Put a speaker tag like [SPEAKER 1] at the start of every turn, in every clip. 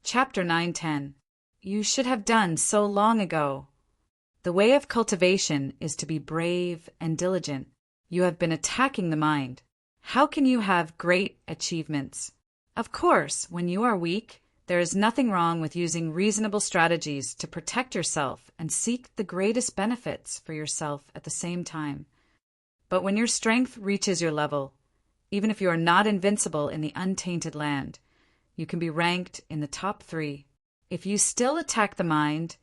[SPEAKER 1] Chapter 910. You should have done so long ago. The way of cultivation is to be brave and diligent. You have been attacking the mind. How can you have great achievements? Of course, when you are weak, there is nothing wrong with using reasonable strategies to protect yourself and seek the greatest benefits for yourself at the same time. But when your strength reaches your level, even if you are not invincible in the untainted land, you can be ranked in the top 3. If you still attack the mind,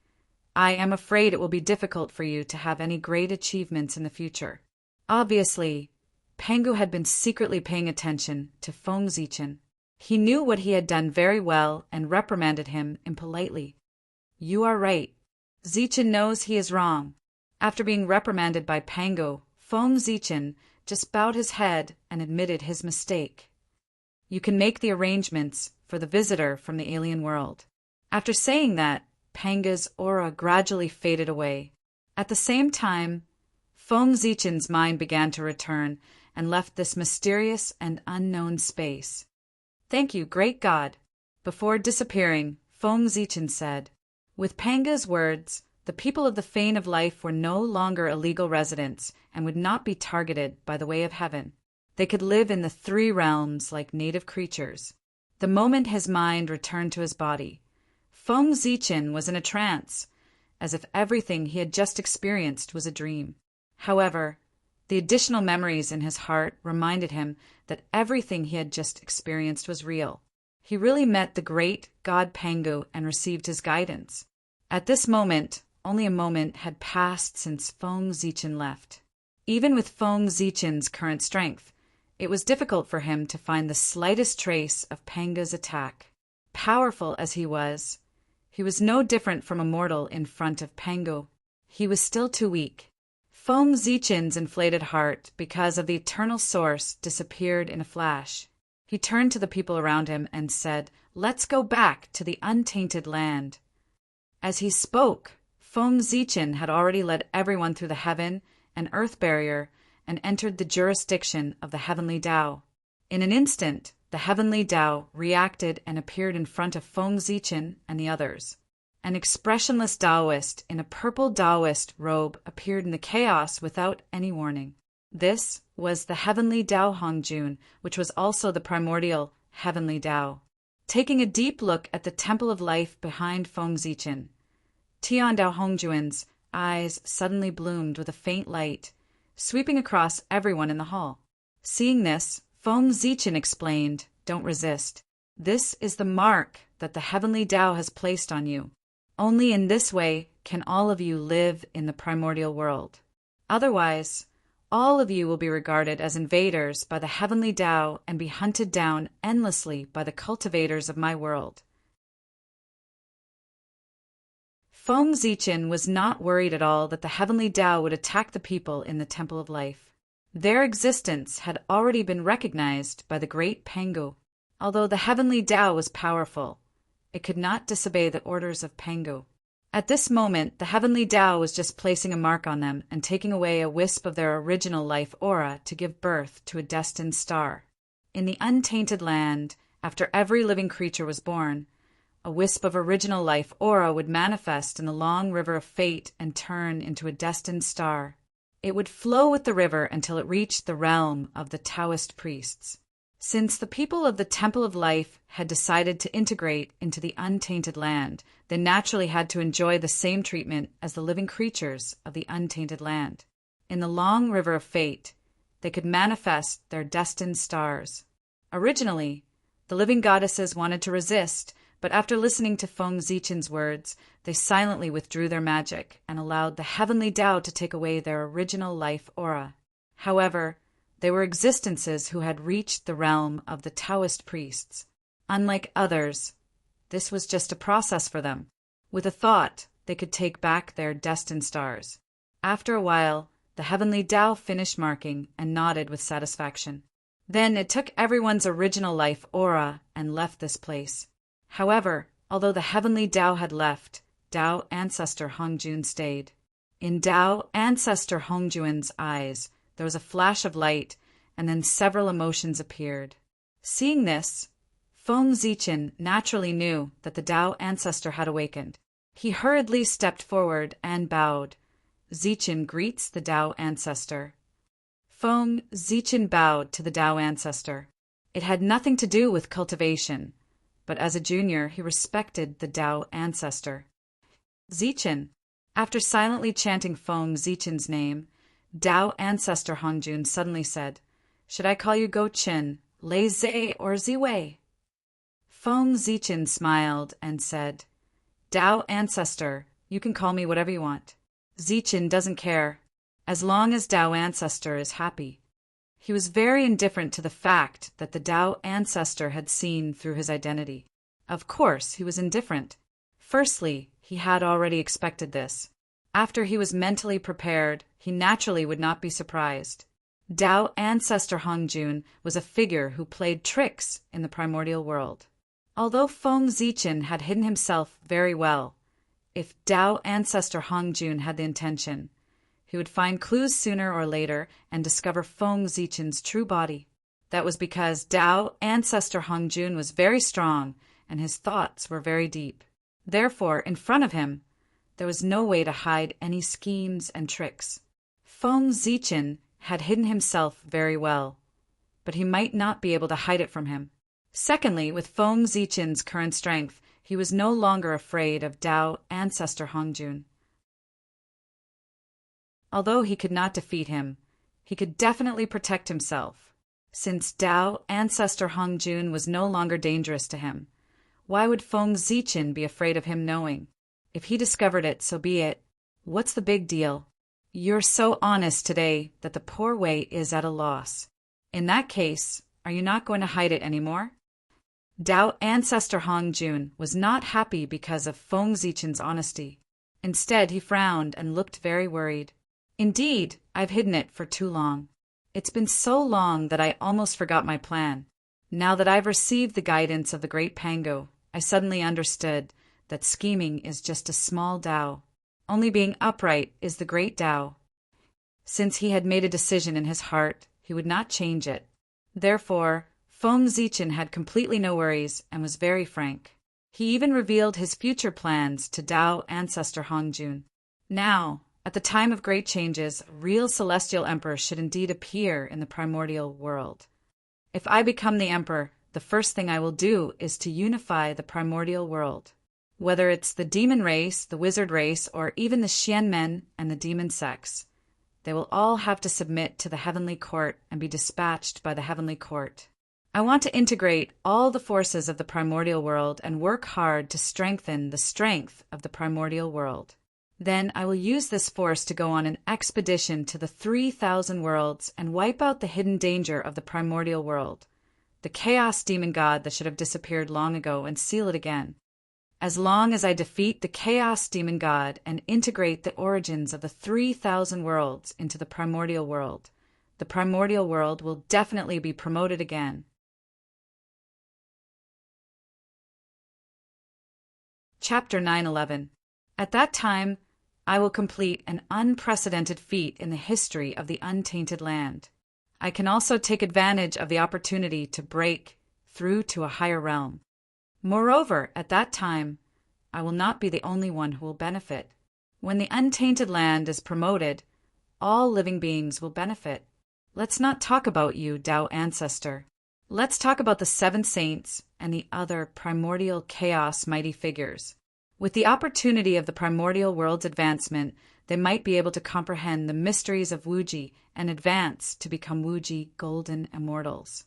[SPEAKER 1] I am afraid it will be difficult for you to have any great achievements in the future. Obviously, Pangu had been secretly paying attention to Feng Zichen. He knew what he had done very well and reprimanded him impolitely. You are right. Zichen knows he is wrong. After being reprimanded by Pangu, Feng Zichen just bowed his head and admitted his mistake. You can make the arrangements for the visitor from the alien world. After saying that, Pangu's aura gradually faded away. At the same time, Feng Zichen's mind began to return and left this mysterious and unknown space. Thank you, great God. Before disappearing, Feng Zichen said, with Pangu's words, the people of the Fane of Life were no longer illegal residents and would not be targeted by the way of heaven. They could live in the 3 realms like native creatures. The moment his mind returned to his body, Feng Zichen was in a trance, as if everything he had just experienced was a dream. However, the additional memories in his heart reminded him that everything he had just experienced was real. He really met the great God Pangu and received his guidance. At this moment, only a moment had passed since Feng Zichen left. Even with Feng Zichen's current strength, it was difficult for him to find the slightest trace of Pangu's attack. Powerful as he was no different from a mortal in front of Pangu. He was still too weak. Feng Zichen's inflated heart, because of the eternal source, disappeared in a flash. He turned to the people around him and said, "Let's go back to the untainted land." As he spoke, Feng Zichen had already led everyone through the heaven and earth barrier and entered the jurisdiction of the heavenly Tao. In an instant, the heavenly Tao reacted and appeared in front of Feng Zichen and the others. An expressionless Taoist in a purple Taoist robe appeared in the chaos without any warning. This was the heavenly Tao Hongjun, which was also the primordial heavenly Tao. Taking a deep look at the temple of life behind Feng Zichen, Tian Dao Hongjuan's eyes suddenly bloomed with a faint light, sweeping across everyone in the hall. Seeing this, Feng Zichen explained, "Don't resist. This is the mark that the heavenly Tao has placed on you. Only in this way can all of you live in the primordial world. Otherwise, all of you will be regarded as invaders by the heavenly Tao and be hunted down endlessly by the cultivators of my world." Feng Zichen was not worried at all that the heavenly Tao would attack the people in the Temple of Life. Their existence had already been recognized by the great Pangu. Although the heavenly Tao was powerful, it could not disobey the orders of Pangu. At this moment, the heavenly Tao was just placing a mark on them and taking away a wisp of their original life aura to give birth to a destined star. In the untainted land, after every living creature was born, a wisp of original life aura would manifest in the long river of fate and turn into a destined star. It would flow with the river until it reached the realm of the Taoist priests. Since the people of the Temple of Life had decided to integrate into the untainted land, they naturally had to enjoy the same treatment as the living creatures of the untainted land. In the long river of fate, they could manifest their destined stars. Originally, the living goddesses wanted to resist, but after listening to Feng Zichen's words, they silently withdrew their magic and allowed the heavenly Tao to take away their original life aura. However, they were existences who had reached the realm of the Taoist priests. Unlike others, this was just a process for them. With a thought, they could take back their destined stars. After a while, the heavenly Tao finished marking and nodded with satisfaction. Then it took everyone's original life aura and left this place. However, although the heavenly Tao had left, Tao Ancestor Hongjun stayed. In Tao Ancestor Hongjuan's eyes, there was a flash of light, and then several emotions appeared. Seeing this, Feng Zichen naturally knew that the Tao ancestor had awakened. He hurriedly stepped forward and bowed. Zichen greets the Tao ancestor. Feng Zichen bowed to the Tao ancestor. It had nothing to do with cultivation, but as a junior he respected the Tao ancestor. Zichen. After silently chanting Feng Zichen's name, Tao ancestor Hongjun suddenly said, "Should I call you Go Chin, Lei Zhe, or Ziwei?" Feng Zichen smiled and said, "Tao ancestor, you can call me whatever you want. Zichen doesn't care, as long as Tao ancestor is happy." He was very indifferent to the fact that the Tao ancestor had seen through his identity. Of course, he was indifferent. Firstly, he had already expected this. After he was mentally prepared, he naturally would not be surprised. Tao ancestor Hongjun was a figure who played tricks in the primordial world. Although Feng Zichen had hidden himself very well, if Tao ancestor Hongjun had the intention, he would find clues sooner or later and discover Feng Zichen's true body. That was because Tao ancestor Hongjun was very strong and his thoughts were very deep. Therefore, in front of him, there was no way to hide any schemes and tricks. Feng Zichen had hidden himself very well, but he might not be able to hide it from him. Secondly, with Feng Zichen's current strength, he was no longer afraid of Tao ancestor Hongjun. Although he could not defeat him, he could definitely protect himself. Since Tao ancestor Hongjun was no longer dangerous to him, why would Feng Zichen be afraid of him knowing? If he discovered it, so be it. What's the big deal? You're so honest today that the poor way is at a loss. In that case, are you not going to hide it anymore? Tao ancestor Hongjun was not happy because of Feng Zichen's honesty. Instead, he frowned and looked very worried. Indeed, I've hidden it for too long. It's been so long that I almost forgot my plan. Now that I've received the guidance of the great Pango, I suddenly understood that scheming is just a small Tao. Only being upright is the great Tao. Since he had made a decision in his heart, he would not change it. Therefore, Feng Zichen had completely no worries and was very frank. He even revealed his future plans to Tao ancestor Hongjun. Now, at the time of great changes, a real celestial emperor should indeed appear in the primordial world. If I become the emperor, the first thing I will do is to unify the primordial world. Whether it's the demon race, the wizard race, or even the Xianmen and the demon sects, they will all have to submit to the heavenly court and be dispatched by the heavenly court. I want to integrate all the forces of the primordial world and work hard to strengthen the strength of the primordial world. Then I will use this force to go on an expedition to the 3,000 worlds and wipe out the hidden danger of the primordial world, the chaos demon god that should have disappeared long ago, and seal it again. As long as I defeat the chaos demon god and integrate the origins of the 3,000 worlds into the primordial world, the primordial world will definitely be promoted again. Chapter 9:11. At that time, I will complete an unprecedented feat in the history of the untainted land. I can also take advantage of the opportunity to break through to a higher realm. Moreover, at that time, I will not be the only one who will benefit. When the untainted land is promoted, all living beings will benefit. Let's not talk about you, Tao ancestor. Let's talk about the 7 saints and the other primordial chaos mighty figures. With the opportunity of the primordial world's advancement, they might be able to comprehend the mysteries of Wuji and advance to become Wuji golden immortals.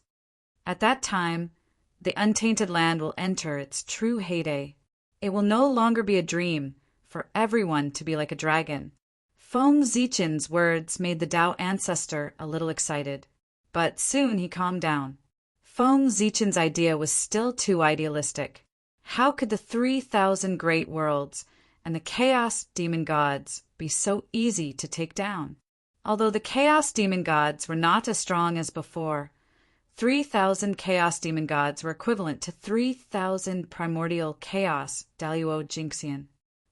[SPEAKER 1] At that time, the untainted land will enter its true heyday. It will no longer be a dream for everyone to be like a dragon. Feng Zichen's words made the Tao ancestor a little excited, but soon he calmed down. Feng Zichen's idea was still too idealistic. How could the 3,000 great worlds and the chaos demon gods be so easy to take down? Although the chaos demon gods were not as strong as before, 3,000 chaos demon gods were equivalent to 3,000 primordial chaos Daluo Jinxian.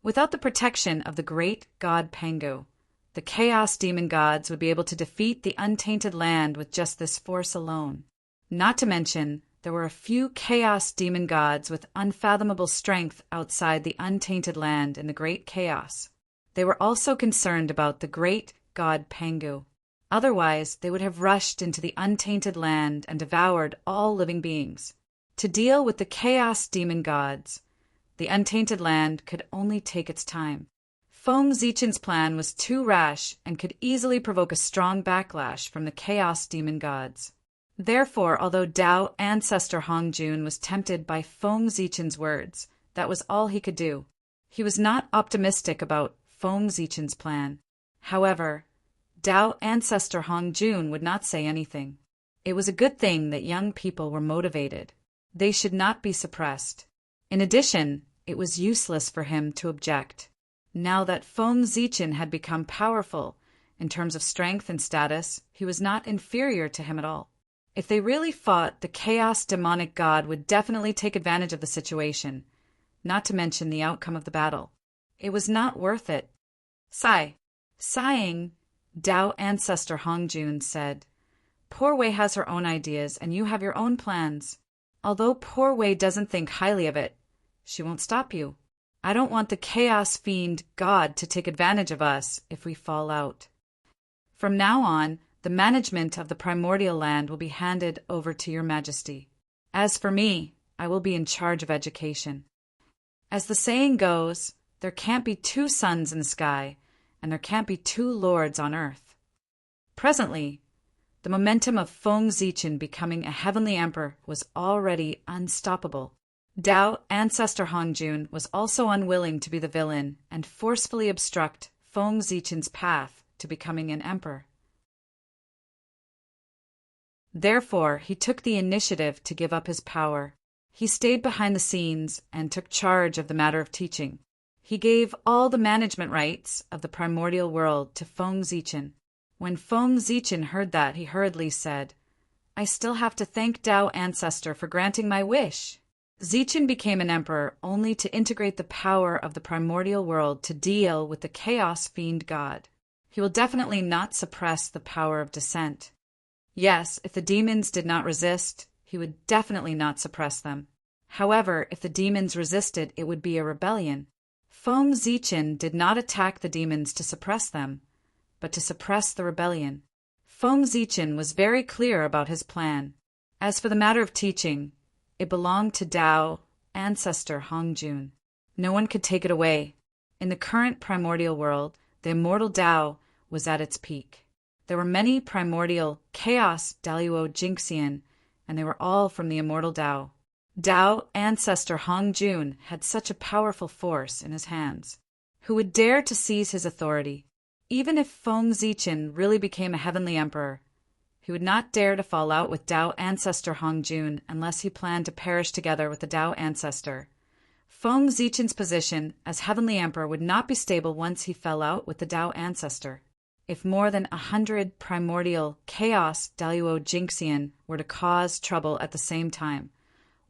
[SPEAKER 1] Without the protection of the great god Pango, the chaos demon gods would be able to defeat the untainted land with just this force alone. Not to mention there were a few chaos demon gods with unfathomable strength outside the untainted land in the great chaos. They were also concerned about the great god Pangu. Otherwise, they would have rushed into the untainted land and devoured all living beings. To deal with the chaos demon gods, the untainted land could only take its time. Feng Zichen's plan was too rash and could easily provoke a strong backlash from the chaos demon gods. Therefore, although Tao ancestor Hongjun was tempted by Feng Zichen's words, that was all he could do. He was not optimistic about Feng Zichen's plan. However, Tao ancestor Hongjun would not say anything. It was a good thing that young people were motivated. They should not be suppressed. In addition, it was useless for him to object. Now that Feng Zichen had become powerful, in terms of strength and status, he was not inferior to him at all. If they really fought, the chaos demonic god would definitely take advantage of the situation, not to mention the outcome of the battle. It was not worth it. Sighing, Tao ancestor Hongjun said, "Poor Wei has her own ideas and you have your own plans. Although Poor Wei doesn't think highly of it, she won't stop you. I don't want the chaos fiend god to take advantage of us if we fall out. From now on, the management of the primordial land will be handed over to your majesty. As for me, I will be in charge of education. As the saying goes, there can't be two suns in the sky, and there can't be two lords on earth." Presently, the momentum of Feng Zichen becoming a heavenly emperor was already unstoppable. Tao ancestor Hongjun was also unwilling to be the villain and forcefully obstruct Feng Zichen's path to becoming an emperor. Therefore, he took the initiative to give up his power. He stayed behind the scenes and took charge of the matter of teaching. He gave all the management rights of the primordial world to Feng Zichen. When Feng Zichen heard that, he hurriedly said, "I still have to thank Tao ancestor for granting my wish." Zichen became an emperor only to integrate the power of the primordial world to deal with the chaos fiend god. He will definitely not suppress the power of dissent. Yes, if the demons did not resist, he would definitely not suppress them. However, if the demons resisted, it would be a rebellion. Feng Zichen did not attack the demons to suppress them, but to suppress the rebellion. Feng Zichen was very clear about his plan. As for the matter of teaching, it belonged to Tao ancestor Hongjun. No one could take it away. In the current primordial world, the immortal Tao was at its peak. There were many primordial chaos Daluo Jinxian, and they were all from the immortal Tao. Tao ancestor Hongjun had such a powerful force in his hands. Who would dare to seize his authority? Even if Feng Zichen really became a heavenly emperor, he would not dare to fall out with Tao ancestor Hongjun unless he planned to perish together with the Tao ancestor. Feng Zichen's position as heavenly emperor would not be stable once he fell out with the Tao ancestor. If more than 100 primordial chaos Daluo Jinxian were to cause trouble at the same time,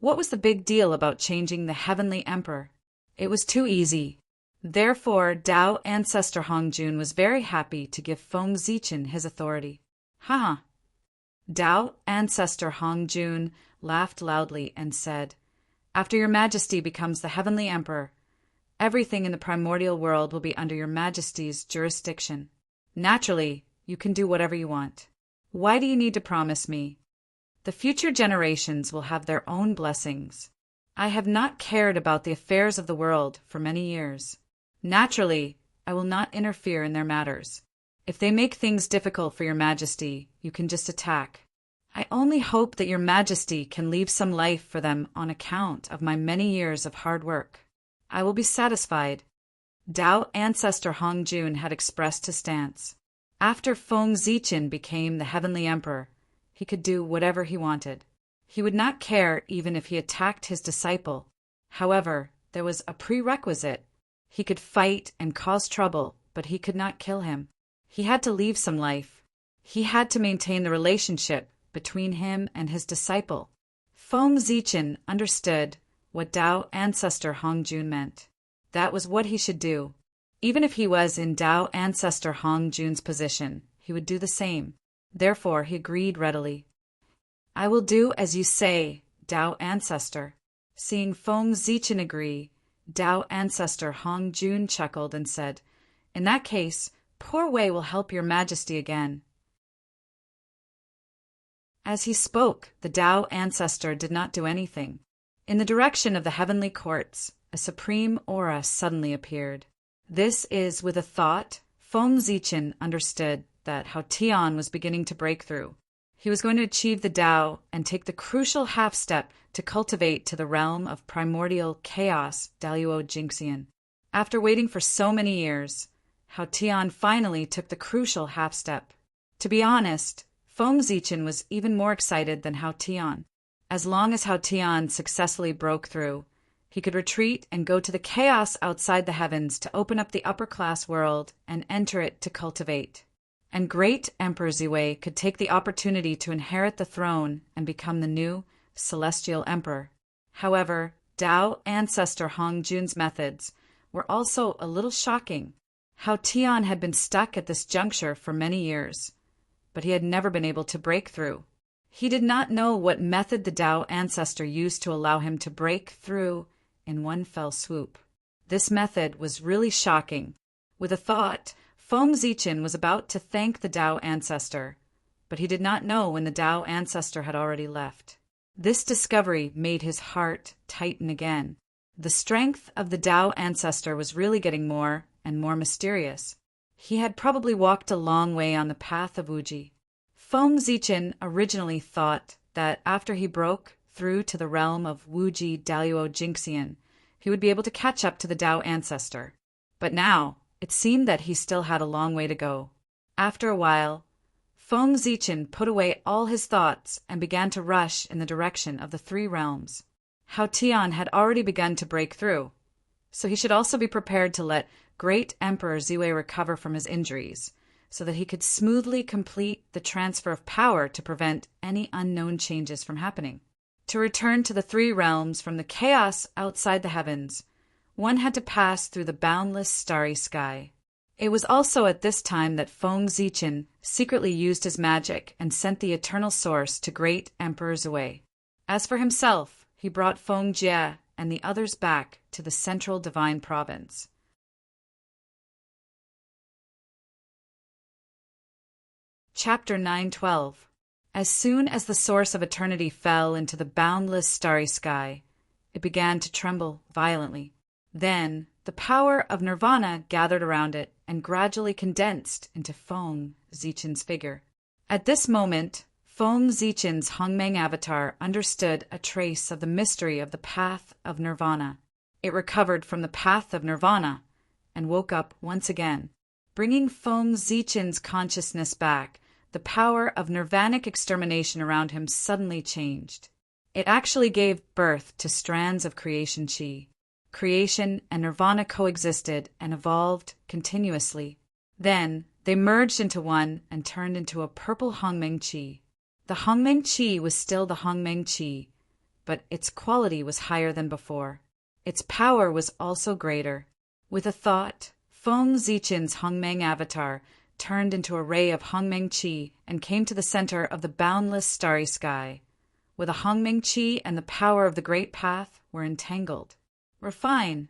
[SPEAKER 1] what was the big deal about changing the heavenly emperor? It was too easy. Therefore, Tao ancestor Hongjun was very happy to give Feng Zichen his authority. Ha! Tao ancestor Hongjun laughed loudly and said, "After your majesty becomes the heavenly emperor, everything in the primordial world will be under your majesty's jurisdiction. Naturally, you can do whatever you want. Why do you need to promise me? The future generations will have their own blessings. I have not cared about the affairs of the world for many years. Naturally, I will not interfere in their matters. If they make things difficult for your majesty, you can just attack. I only hope that your majesty can leave some life for them on account of my many years of hard work. I will be satisfied." Tao ancestor Hongjun had expressed his stance. After Feng Zichen became the heavenly emperor, he could do whatever he wanted. He would not care even if he attacked his disciple. However, there was a prerequisite. He could fight and cause trouble, but he could not kill him. He had to leave some life. He had to maintain the relationship between him and his disciple. Feng Zichen understood what Tao ancestor Hongjun meant. That was what he should do. Even if he was in Tao ancestor Hongjun's position, he would do the same. Therefore, he agreed readily. "I will do as you say, Tao Ancestor. Seeing Feng Zichen agree, Tao Ancestor Hong Jun chuckled and said, "In that case, poor Wei will help your majesty again." As he spoke, the Tao Ancestor did not do anything. In the direction of the heavenly courts, a supreme aura suddenly appeared. This is, with a thought, Feng Zichen understood that Hao Tian was beginning to break through. He was going to achieve the Tao and take the crucial half-step to cultivate to the realm of primordial chaos Daluo Jingxian. After waiting for so many years, Hao Tian finally took the crucial half-step. To be honest, Feng Zichen was even more excited than Hao Tian. As long as Hao Tian successfully broke through, he could retreat and go to the chaos outside the heavens to open up the upper-class world and enter it to cultivate. And great Emperor Ziwei could take the opportunity to inherit the throne and become the new celestial emperor. However, Tao Ancestor Hong Jun's methods were also a little shocking. Hao Tian had been stuck at this juncture for many years, but he had never been able to break through. He did not know what method the Tao Ancestor used to allow him to break through in one fell swoop. This method was really shocking. With a thought, Feng Zichen was about to thank the Tao Ancestor, but he did not know when the Tao Ancestor had already left. This discovery made his heart tighten again. The strength of the Tao Ancestor was really getting more and more mysterious. He had probably walked a long way on the path of Wuji. Feng Zichen originally thought that after he broke through to the realm of Wuji Daluo Jingxian, he would be able to catch up to the Tao Ancestor. But now, it seemed that he still had a long way to go. After a while, Feng Zichen put away all his thoughts and began to rush in the direction of the three realms. Hao Tian had already begun to break through, so he should also be prepared to let great Emperor Ziwei recover from his injuries, so that he could smoothly complete the transfer of power to prevent any unknown changes from happening. To return to the three realms from the chaos outside the heavens, one had to pass through the boundless starry sky. It was also at this time that Feng Zichen secretly used his magic and sent the eternal source to great Emperor Ziwei. As for himself, he brought Feng Jie and the others back to the central divine province. Chapter 912. As soon as the source of eternity fell into the boundless starry sky, it began to tremble violently. Then, the power of nirvana gathered around it and gradually condensed into Feng Zichen's figure. At this moment, Feng Zichen's Hongmeng avatar understood a trace of the mystery of the path of nirvana. It recovered from the path of nirvana and woke up once again. Bringing Feng Zichen's consciousness back, the power of nirvanic extermination around him suddenly changed. It actually gave birth to strands of creation chi. Creation and nirvana coexisted and evolved continuously. Then, they merged into one and turned into a purple Hongmeng Qi. The Hongmeng Qi was still the Hongmeng Qi, but its quality was higher than before. Its power was also greater. With a thought, Feng Zichen's Hongmeng avatar turned into a ray of Hongmeng Qi and came to the center of the boundless starry sky, where the Hongmeng Qi and the power of the Great Path were entangled. Refine.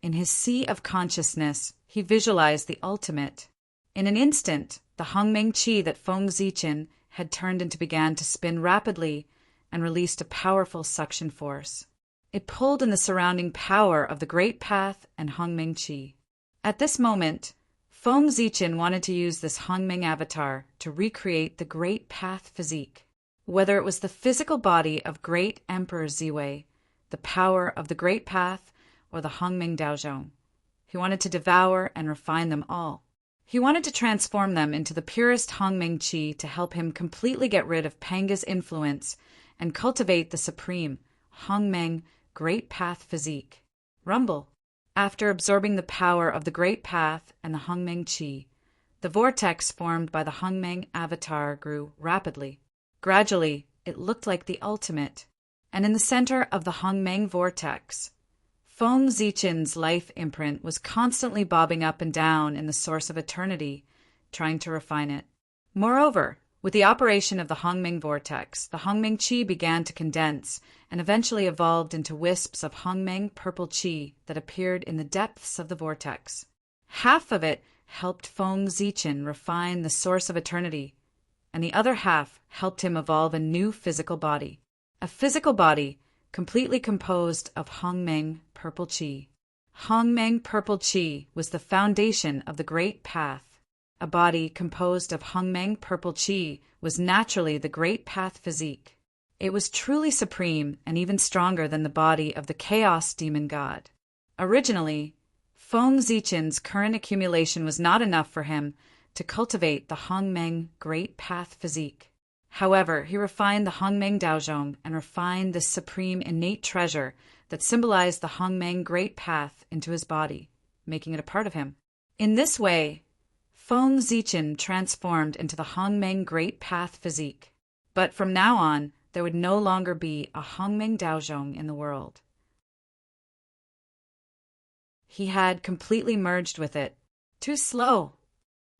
[SPEAKER 1] In his sea of consciousness, he visualized the ultimate. In an instant, the Hongmeng Qi that Feng Zichen had turned into began to spin rapidly and released a powerful suction force. It pulled in the surrounding power of the Great Path and Hongmeng Qi. At this moment, Feng Zichen wanted to use this Hongmeng avatar to recreate the Great Path physique. Whether it was the physical body of Great Emperor Ziwei, the power of the Great Path, or the Hongmeng Daozhong, he wanted to devour and refine them all. He wanted to transform them into the purest Hongmeng Qi to help him completely get rid of Panga's influence and cultivate the supreme Hongmeng Great Path physique. Rumble. After absorbing the power of the Great Path and the Hongmeng Qi, the vortex formed by the Hongmeng avatar grew rapidly. Gradually, it looked like the ultimate, and in the center of the Hongmeng vortex, Feng Zichen's life imprint was constantly bobbing up and down in the source of eternity, trying to refine it. Moreover, With the operation of the Hongming vortex, the Hongming qi began to condense and eventually evolved into wisps of Hongming purple qi that appeared in the depths of the vortex. Half of it helped Feng Zichen refine the source of eternity, and the other half helped him evolve a new physical body. A physical body completely composed of Hongmeng purple qi. Hongmeng purple qi was the foundation of the Great Path. A body composed of Hongmeng purple qi was naturally the Great Path physique. It was truly supreme and even stronger than the body of the Chaos Demon God. Originally, Feng Zichen's current accumulation was not enough for him to cultivate the Hongmeng Great Path physique. However, he refined the Hongmeng Daozhong and refined this supreme innate treasure that symbolized the Hongmeng Great Path into his body, making it a part of him. In this way, Feng Zichen transformed into the Hongmeng Great Path physique. But from now on, there would no longer be a Hongmeng Daozhong in the world. He had completely merged with it. Too slow.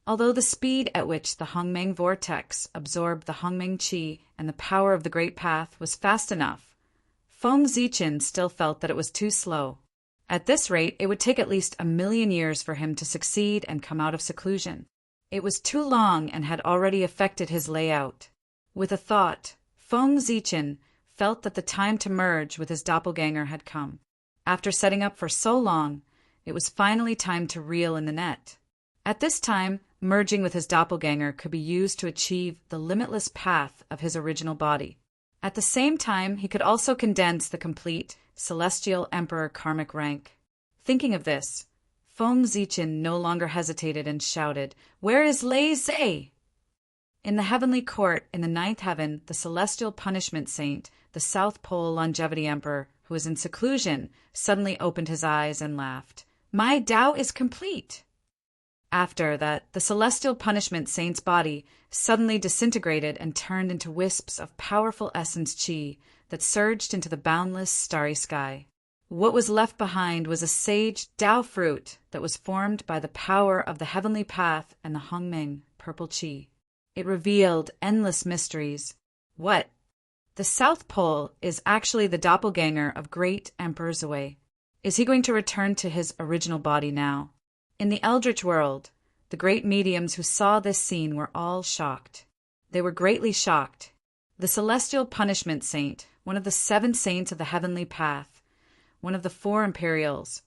[SPEAKER 1] Although the speed at which the Hongmeng vortex absorbed the Hongmeng qi and the power of the Great Path was fast enough, Feng Zichen still felt that it was too slow. At this rate, it would take at least 1,000,000 years for him to succeed and come out of seclusion. It was too long and had already affected his layout. With a thought, Feng Zichen felt that the time to merge with his doppelganger had come. After setting up for so long, it was finally time to reel in the net. At this time, merging with his doppelganger could be used to achieve the limitless path of his original body. At the same time, he could also condense the complete Celestial Emperor karmic rank. Thinking of this, Feng Zichen no longer hesitated and shouted, "Where is Lei Zhe?" In the heavenly court in the 9th heaven, the celestial punishment saint, the South Pole Longevity Emperor, who was in seclusion, suddenly opened his eyes and laughed. "My Tao is complete!" After that, the celestial punishment saint's body suddenly disintegrated and turned into wisps of powerful essence qi that surged into the boundless starry sky. What was left behind was a sage Tao fruit that was formed by the power of the heavenly path and the Hongmeng purple qi. It revealed endless mysteries. What? The South Pole is actually the doppelganger of Great Emperor Zhui. Is he going to return to his original body now? In the Eldritch world, the great mediums who saw this scene were all shocked. They were greatly shocked. The celestial punishment saint, one of the 7 saints of the heavenly path, one of the 4 imperials,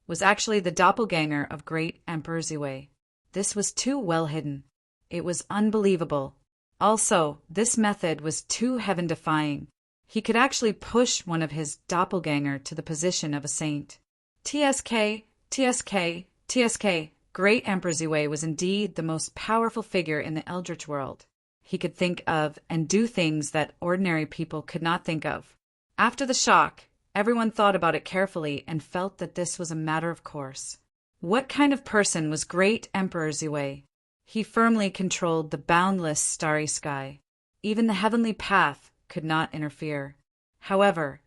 [SPEAKER 1] was actually the doppelganger of Great Emperor Zhui. This was too well hidden. It was unbelievable. Also, this method was too heaven-defying. He could actually push one of his doppelganger to the position of a saint. TSK, TSK, TSK. Great Emperor Zhui was indeed the most powerful figure in the Eldritch world. He could think of and do things that ordinary people could not think of. After the shock, everyone thought about it carefully and felt that this was a matter of course. What kind of person was Great Emperor Zhui? He firmly controlled the boundless starry sky. Even the heavenly path could not interfere. However,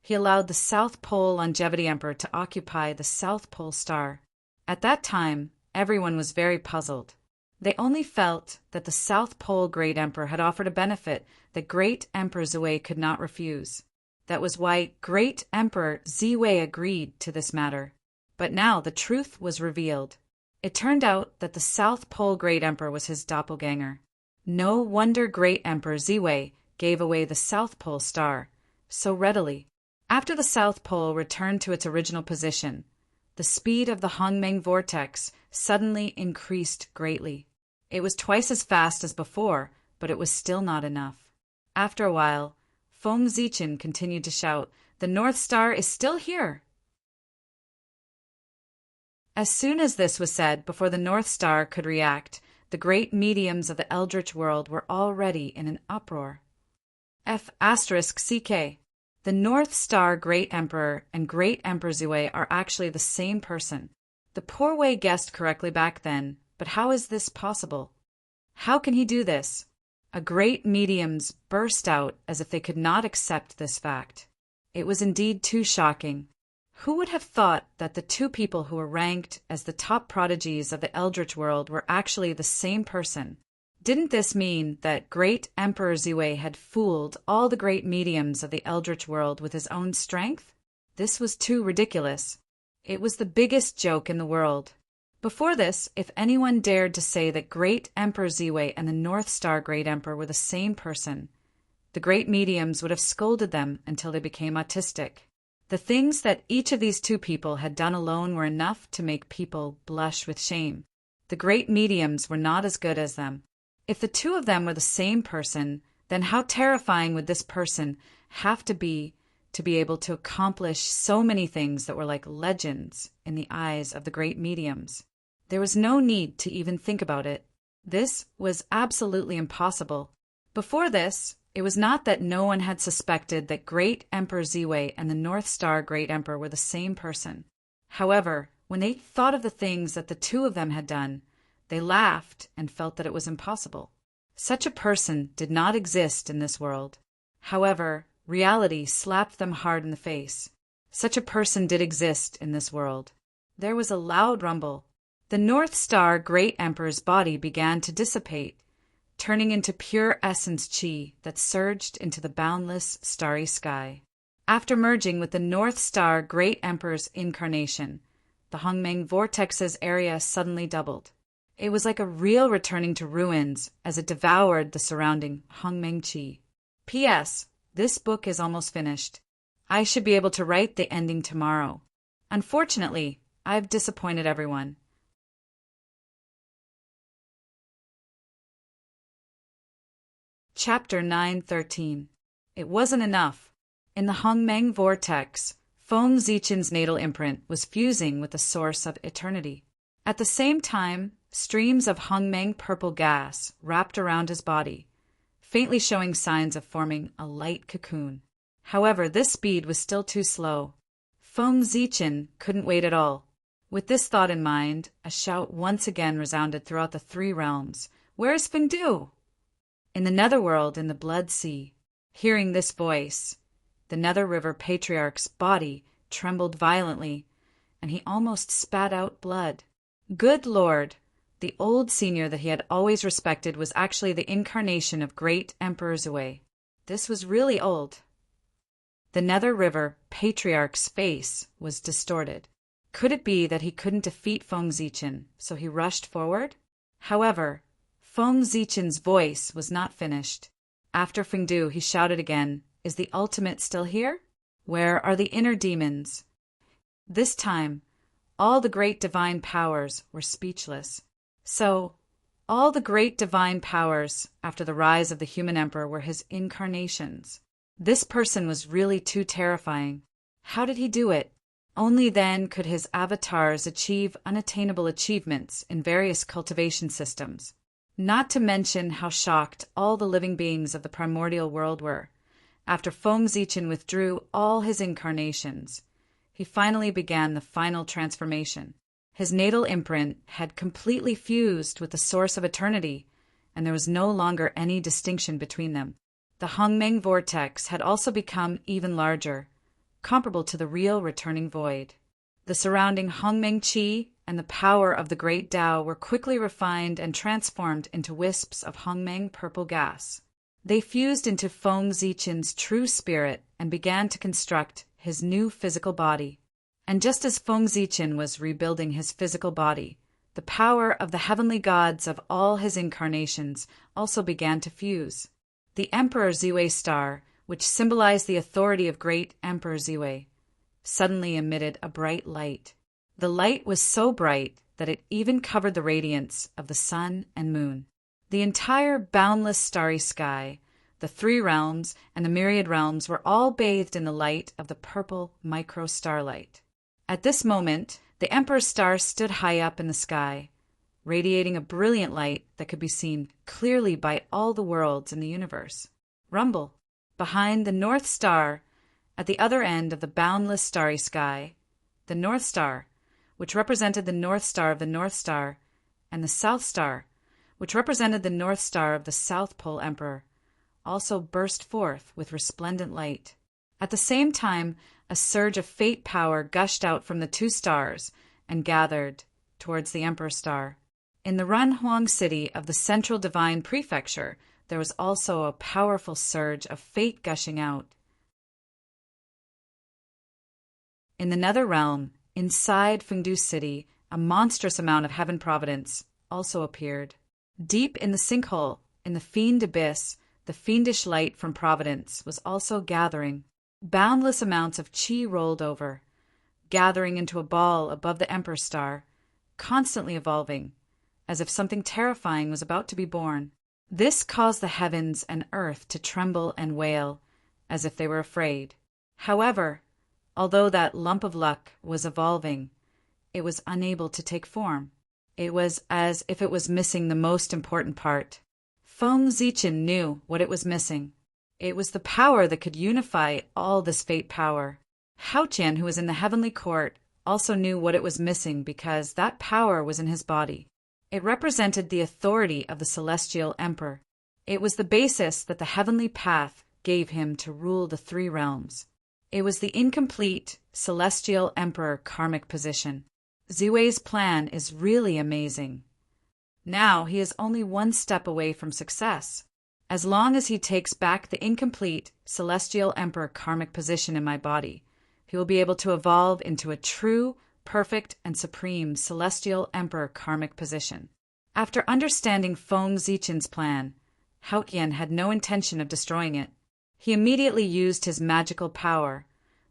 [SPEAKER 1] he allowed the South Pole Longevity Emperor to occupy the South Pole star. At that time, everyone was very puzzled. They only felt that the South Pole Great Emperor had offered a benefit that Great Emperor Zhui could not refuse. That was why Great Emperor Zhui agreed to this matter. But now the truth was revealed. It turned out that the South Pole Great Emperor was his doppelganger. No wonder Great Emperor Zhui gave away the South Pole star so readily. After the South Pole returned to its original position, the speed of the Hongmeng vortex suddenly increased greatly. It was twice as fast as before, but it was still not enough. After a while, Feng Zichen continued to shout, "The North Star is still here!" As soon as this was said, before the North Star could react, the great mediums of the Eldritch world were already in an uproar. F***CK. The North Star Great Emperor and Great Emperor Zhui are actually the same person. The poor Wei guessed correctly back then, but how is this possible? How can he do this? A great mediums burst out as if they could not accept this fact. It was indeed too shocking. Who would have thought that the 2 people who were ranked as the top prodigies of the Eldritch world were actually the same person? Didn't this mean that great Emperor Ziwei had fooled all the great mediums of the Eldritch world with his own strength? This was too ridiculous. It was the biggest joke in the world. Before this, if anyone dared to say that great Emperor Ziwei and the North Star Great Emperor were the same person, the great mediums would have scolded them until they became autistic. The things that each of these two people had done alone were enough to make people blush with shame. The great mediums were not as good as them. If the two of them were the same person, then how terrifying would this person have to be able to accomplish so many things that were like legends in the eyes of the great mediums? There was no need to even think about it. This was absolutely impossible. Before this, it was not that no one had suspected that great Emperor Ziwei and the North Star Great Emperor were the same person. However, when they thought of the things that the two of them had done, they laughed and felt that it was impossible. Such a person did not exist in this world. However, reality slapped them hard in the face. Such a person did exist in this world. There was a loud rumble. The North Star Great Emperor's body began to dissipate, turning into pure essence chi that surged into the boundless starry sky. After merging with the North Star Great Emperor's incarnation, the Hongmeng vortex's area suddenly doubled. It was like a reel returning to ruins as it devoured the surrounding Hongmeng chi. P.S. This book is almost finished. I should be able to write the ending tomorrow. Unfortunately, I've disappointed everyone. Chapter 9:13. It wasn't enough. In the Hongmeng vortex, Feng Zichen's natal imprint was fusing with the source of eternity. At the same time, streams of Hongmeng purple gas wrapped around his body, faintly showing signs of forming a light cocoon. However, this speed was still too slow. Feng Zichen couldn't wait at all. With this thought in mind, a shout once again resounded throughout the three realms. "Where is Fengdu?" In the netherworld, in the Blood Sea. Hearing this voice, the Nether River Patriarch's body trembled violently, and he almost spat out blood. Good Lord! The old senior that he had always respected was actually the incarnation of great Emperor Ziwei. This was really old. The Nether River Patriarch's face was distorted. Could it be that he couldn't defeat Feng Zichen, so he rushed forward? However, Feng Zichen's voice was not finished. After Fengdu, he shouted again, "Is the ultimate still here? Where are the inner demons?" This time, all the great divine powers were speechless. So, all the great divine powers after the rise of the human emperor were his incarnations. This person was really too terrifying. How did he do it? Only then could his avatars achieve unattainable achievements in various cultivation systems. Not to mention how shocked all the living beings of the primordial world were. After Feng Zichen withdrew all his incarnations, he finally began the final transformation. His natal imprint had completely fused with the source of eternity, and there was no longer any distinction between them. The Hongmeng vortex had also become even larger, comparable to the real returning void. The surrounding Hongmeng Qi and the power of the great Tao were quickly refined and transformed into wisps of Hongmeng purple gas. They fused into Feng Zichen's true spirit and began to construct his new physical body. And just as Feng Zichen was rebuilding his physical body, the power of the heavenly gods of all his incarnations also began to fuse. The Emperor Ziwei star, which symbolized the authority of great Emperor Ziwei, suddenly emitted a bright light. The light was so bright that it even covered the radiance of the sun and moon. The entire boundless starry sky, the three realms, and the myriad realms were all bathed in the light of the purple micro-starlight. At this moment, the Emperor's star stood high up in the sky, radiating a brilliant light that could be seen clearly by all the worlds in the universe. Rumble. Behind the North Star, at the other end of the boundless starry sky, the North Star, which represented the North Star of the North Star, and the South Star, which represented the North Star of the South Pole Emperor, also burst forth with resplendent light. At the same time, a surge of fate power gushed out from the two stars and gathered towards the Emperor Star. In the Ranhuang city of the Central Divine Prefecture, there was also a powerful surge of fate gushing out. In the Nether Realm, inside Fengdu City, a monstrous amount of heaven providence also appeared. Deep in the sinkhole, in the fiend abyss, the fiendish light from providence was also gathering. Boundless amounts of chi rolled over, gathering into a ball above the Emperor Star, constantly evolving, as if something terrifying was about to be born. This caused the heavens and earth to tremble and wail, as if they were afraid. However, although that lump of luck was evolving, it was unable to take form. It was as if it was missing the most important part. Feng Zichen knew what it was missing. It was the power that could unify all this fate power. Hao Qian, who was in the heavenly court, also knew what it was missing because that power was in his body. It represented the authority of the celestial emperor. It was the basis that the heavenly path gave him to rule the three realms. It was the incomplete celestial emperor karmic position. Ziwei's plan is really amazing. Now he is only one step away from success. As long as he takes back the incomplete celestial emperor karmic position in my body, he will be able to evolve into a true, perfect, and supreme celestial emperor karmic position. After understanding Feng Zichen's plan, Hao Qian had no intention of destroying it. He immediately used his magical power,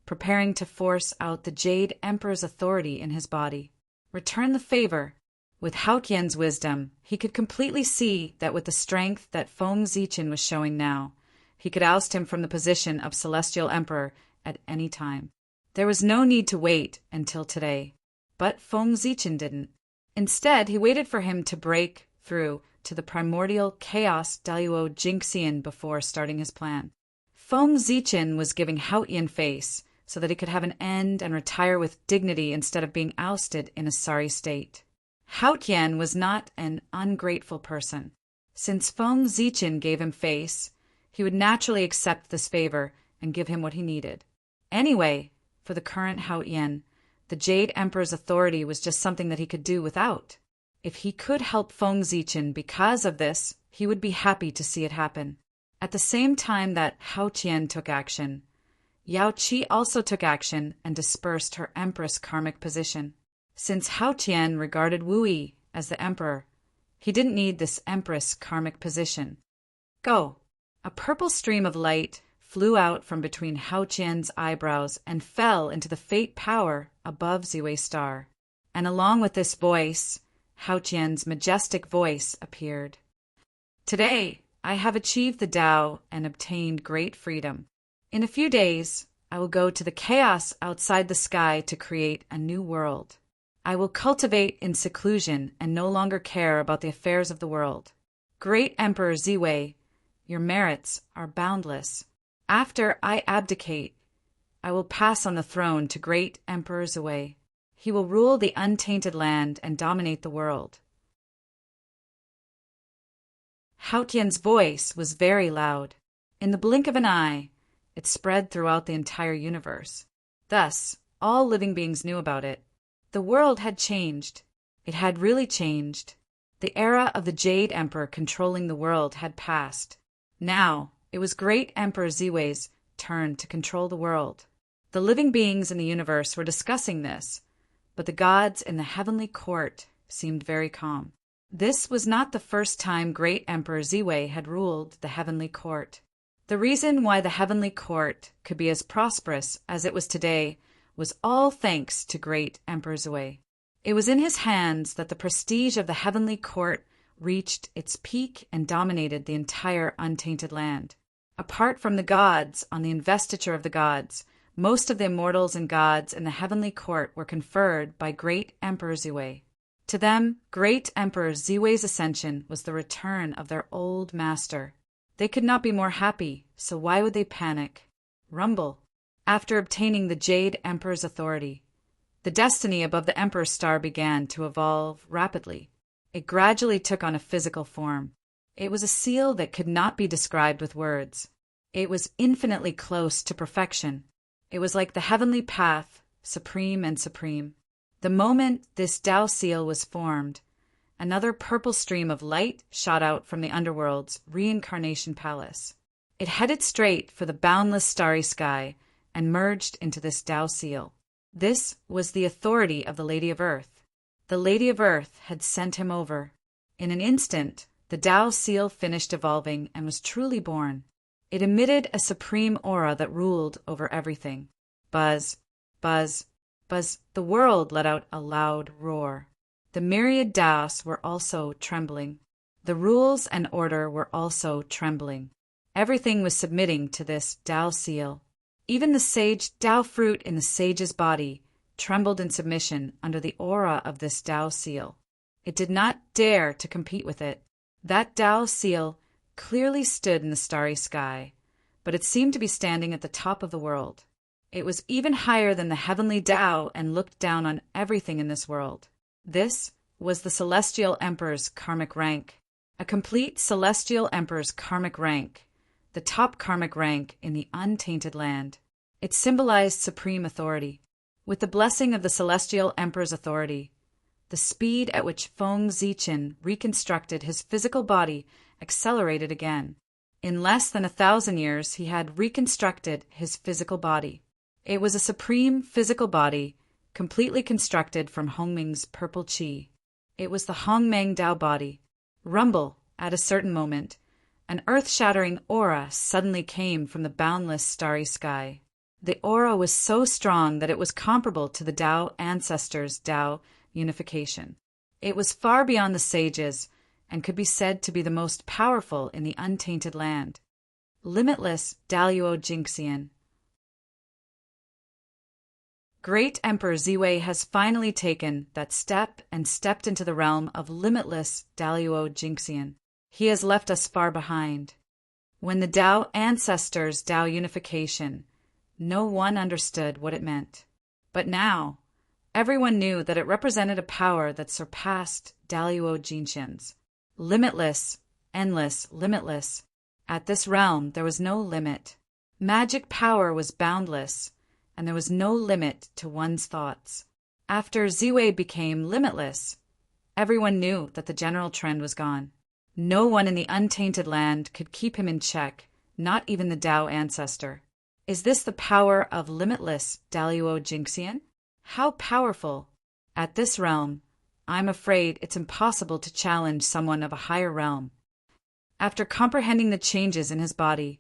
[SPEAKER 1] preparing to force out the Jade Emperor's authority in his body. Return the favor. With Hao Qian's wisdom, he could completely see that with the strength that Feng Zichen was showing now, he could oust him from the position of Celestial Emperor at any time. There was no need to wait until today. But Feng Zichen didn't. Instead, he waited for him to break through to the primordial chaos Daluo Jinxian before starting his plan. Feng Zichen was giving Hao Qian face so that he could have an end and retire with dignity instead of being ousted in a sorry state. Hao Qian was not an ungrateful person. Since Feng Zichen gave him face, he would naturally accept this favor and give him what he needed. Anyway, for the current Hao Qian, the Jade Emperor's authority was just something that he could do without. If he could help Feng Zichen because of this, he would be happy to see it happen. At the same time that Hao Qian took action, Yao Qi also took action and dispersed her Empress karmic position. Since Hao Qian regarded Wu Yi as the emperor, he didn't need this Empress karmic position. Go! A purple stream of light flew out from between Hao Qian's eyebrows and fell into the fate power above Ziwei's star. And along with this voice, Hao Qian's majestic voice appeared. Today, I have achieved the Tao and obtained great freedom. In a few days, I will go to the chaos outside the sky to create a new world. I will cultivate in seclusion and no longer care about the affairs of the world. Great Emperor Ziwei, your merits are boundless. After I abdicate, I will pass on the throne to Great Emperor Ziwei. He will rule the untainted land and dominate the world. Hao Qian's voice was very loud. In the blink of an eye, it spread throughout the entire universe. Thus, all living beings knew about it. The world had changed. It had really changed. The era of the Jade Emperor controlling the world had passed. Now, it was Great Emperor Ziwei's turn to control the world. The living beings in the universe were discussing this, but the gods in the heavenly court seemed very calm. This was not the first time Great Emperor Ziwei had ruled the heavenly court. The reason why the heavenly court could be as prosperous as it was today was all thanks to Great Emperor Ziwei. It was in his hands that the prestige of the heavenly court reached its peak and dominated the entire untainted land. Apart from the gods on the investiture of the gods, most of the immortals and gods in the heavenly court were conferred by Great Emperor Ziwei. To them, Great Emperor Ziwei's ascension was the return of their old master. They could not be more happy, so why would they panic? Rumble. After obtaining the Jade Emperor's authority, the destiny above the Emperor's star began to evolve rapidly. It gradually took on a physical form. It was a seal that could not be described with words. It was infinitely close to perfection. It was like the heavenly path, supreme and supreme. The moment this Tao seal was formed, another purple stream of light shot out from the underworld's reincarnation palace. It headed straight for the boundless starry sky and merged into this Tao seal. This was the authority of the Lady of Earth. The Lady of Earth had sent him over. In an instant, the Tao seal finished evolving and was truly born. It emitted a supreme aura that ruled over everything. Buzz, buzz, buzz, the world let out a loud roar. The myriad Taos were also trembling. The rules and order were also trembling. Everything was submitting to this Tao seal. Even the sage Tao fruit in the sage's body trembled in submission under the aura of this Tao seal. It did not dare to compete with it. That Tao seal clearly stood in the starry sky, but it seemed to be standing at the top of the world. It was even higher than the heavenly Tao and looked down on everything in this world. This was the Celestial Emperor's karmic rank, a complete Celestial Emperor's karmic rank, the top karmic rank in the untainted land. It symbolized supreme authority. With the blessing of the Celestial Emperor's authority, the speed at which Feng Zichen reconstructed his physical body accelerated again. In less than 1,000 years, he had reconstructed his physical body. It was a supreme physical body, completely constructed from Hongming's purple qi. It was the Hongmeng Tao body. Rumble, at a certain moment, an earth-shattering aura suddenly came from the boundless starry sky. The aura was so strong that it was comparable to the Tao ancestors' Tao unification. It was far beyond the sages and could be said to be the most powerful in the untainted land. Limitless Daluo Jingxian. Great Emperor Ziwei has finally taken that step and stepped into the realm of limitless Daluo Jingxian. He has left us far behind. When the Tao ancestors' Tao unification, no one understood what it meant. But now, everyone knew that it represented a power that surpassed Daluo Jingxian's. Limitless, endless, limitless. At this realm, there was no limit. Magic power was boundless, and there was no limit to one's thoughts. After Ziwei became limitless, everyone knew that the general trend was gone. No one in the untainted land could keep him in check, not even the Tao ancestor. Is this the power of limitless Daluo Jingxian? How powerful! At this realm, I'm afraid it's impossible to challenge someone of a higher realm. After comprehending the changes in his body,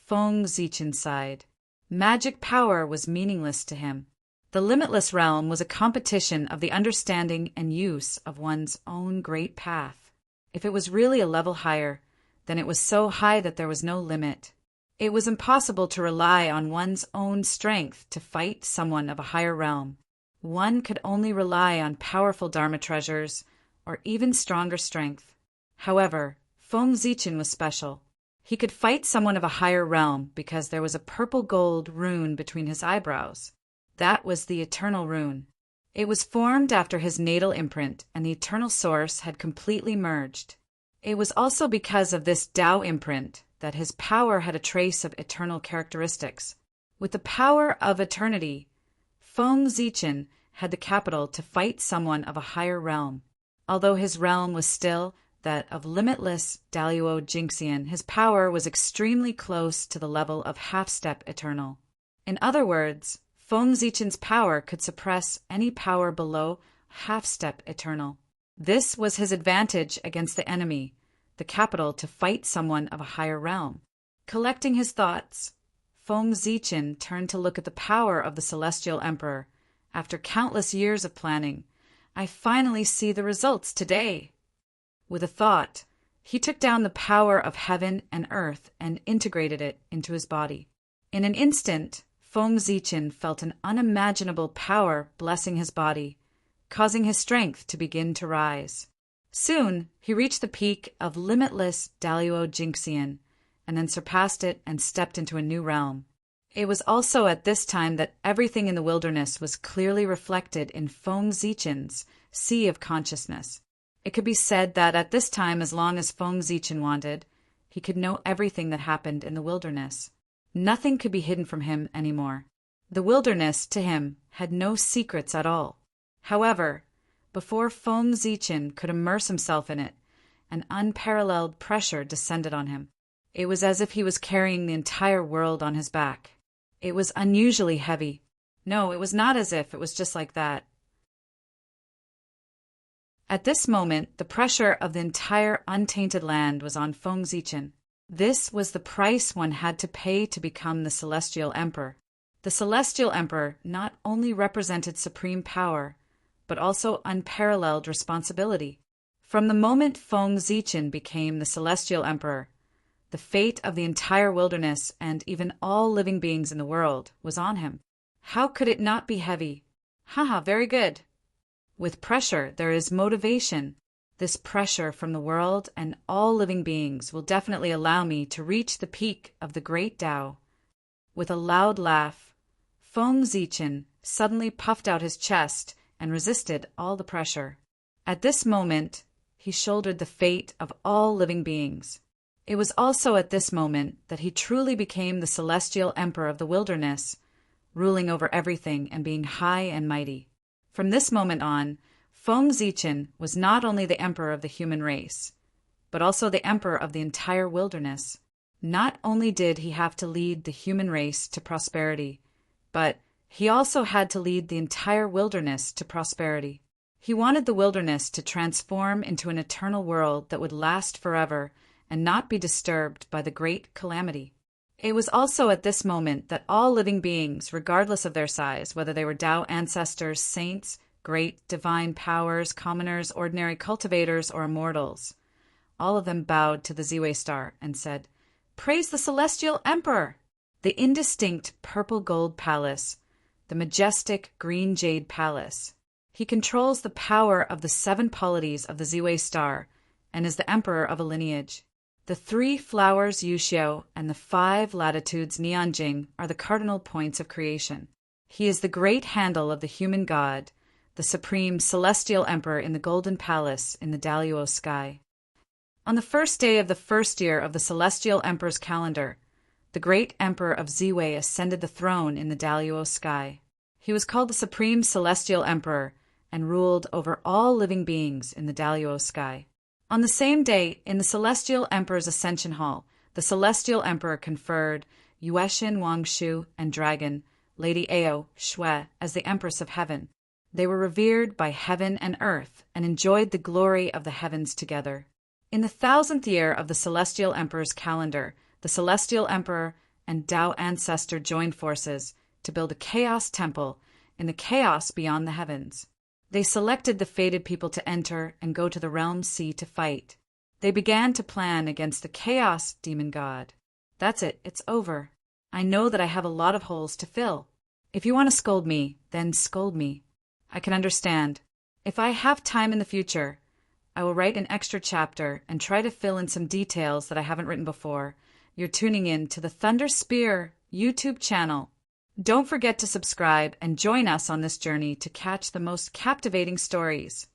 [SPEAKER 1] Feng Zichen sighed. Magic power was meaningless to him. The limitless realm was a competition of the understanding and use of one's own great path. If it was really a level higher, then it was so high that there was no limit. It was impossible to rely on one's own strength to fight someone of a higher realm. One could only rely on powerful Dharma treasures or even stronger strength. However, Feng Zichen was special. He could fight someone of a higher realm because there was a purple gold rune between his eyebrows. That was the eternal rune. It was formed after his natal imprint, and the eternal source had completely merged. It was also because of this Tao imprint that his power had a trace of eternal characteristics. With the power of eternity, Feng Zichen had the capital to fight someone of a higher realm. Although his realm was still that of limitless Daluo Jingxian, his power was extremely close to the level of half-step eternal. In other words, Feng Zichen's power could suppress any power below half-step eternal. This was his advantage against the enemy, the capital to fight someone of a higher realm. Collecting his thoughts, Feng Zichen turned to look at the power of the Celestial Emperor. After countless years of planning, I finally see the results today. With a thought, he took down the power of heaven and earth and integrated it into his body. In an instant, Feng Zichen felt an unimaginable power blessing his body, causing his strength to begin to rise. Soon, he reached the peak of limitless Daluo Jingxian, and then surpassed it and stepped into a new realm. It was also at this time that everything in the wilderness was clearly reflected in Feng Zichen's sea of consciousness. It could be said that at this time, as long as Feng Zichen wanted, he could know everything that happened in the wilderness. Nothing could be hidden from him anymore. The wilderness, to him, had no secrets at all. However, Before Feng Zichen could immerse himself in it, an unparalleled pressure descended on him. It was as if he was carrying the entire world on his back. It was unusually heavy. No, it was not as if, it was just like that. At this moment, the pressure of the entire untainted land was on Feng Zichen. This was the price one had to pay to become the Celestial Emperor. The Celestial Emperor not only represented supreme power, but also unparalleled responsibility. From the moment Feng Zichen became the Celestial Emperor, the fate of the entire wilderness and even all living beings in the world was on him. How could it not be heavy? Haha, very good. With pressure, there is motivation. This pressure from the world and all living beings will definitely allow me to reach the peak of the great Tao. With a loud laugh, Feng Zichen suddenly puffed out his chest and resisted all the pressure. At this moment, he shouldered the fate of all living beings. It was also at this moment that he truly became the Celestial Emperor of the wilderness, ruling over everything and being high and mighty. From this moment on, Feng Zichen was not only the emperor of the human race, but also the emperor of the entire wilderness. Not only did he have to lead the human race to prosperity, but he also had to lead the entire wilderness to prosperity. He wanted the wilderness to transform into an eternal world that would last forever and not be disturbed by the great calamity. It was also at this moment that all living beings, regardless of their size, whether they were Tao ancestors, saints, great divine powers, commoners, ordinary cultivators, or immortals, all of them bowed to the Ziwei star and said, "Praise the Celestial Emperor!" The indistinct purple gold palace, the majestic green jade palace. He controls the power of the 7 polities of the Ziwei star and is the emperor of a lineage. The 3 flowers Yuxiao and the 5 latitudes Nianjing are the cardinal points of creation. He is the great handle of the human god, the supreme celestial emperor in the golden palace in the Daluo sky. On the first day of the first year of the celestial emperor's calendar, the great emperor of Ziwei ascended the throne in the Daluo sky. He was called the supreme celestial emperor and ruled over all living beings in the Daluo sky. On the same day, in the Celestial Emperor's Ascension Hall, the Celestial Emperor conferred Yueshin Wangshu and Dragon, Lady Ao Shui, as the Empress of Heaven. They were revered by heaven and earth and enjoyed the glory of the heavens together. In the 1000th year of the Celestial Emperor's calendar, the Celestial Emperor and Tao Ancestor joined forces to build a chaos temple in the chaos beyond the heavens. They selected the fated people to enter and go to the realm sea to fight. They began to plan against the chaos demon god. That's it, it's over. I know that I have a lot of holes to fill. If you want to scold me, then scold me. I can understand. If I have time in the future, I will write an extra chapter and try to fill in some details that I haven't written before. You're tuning in to the Thunder Spear YouTube channel. Don't forget to subscribe and join us on this journey to catch the most captivating stories.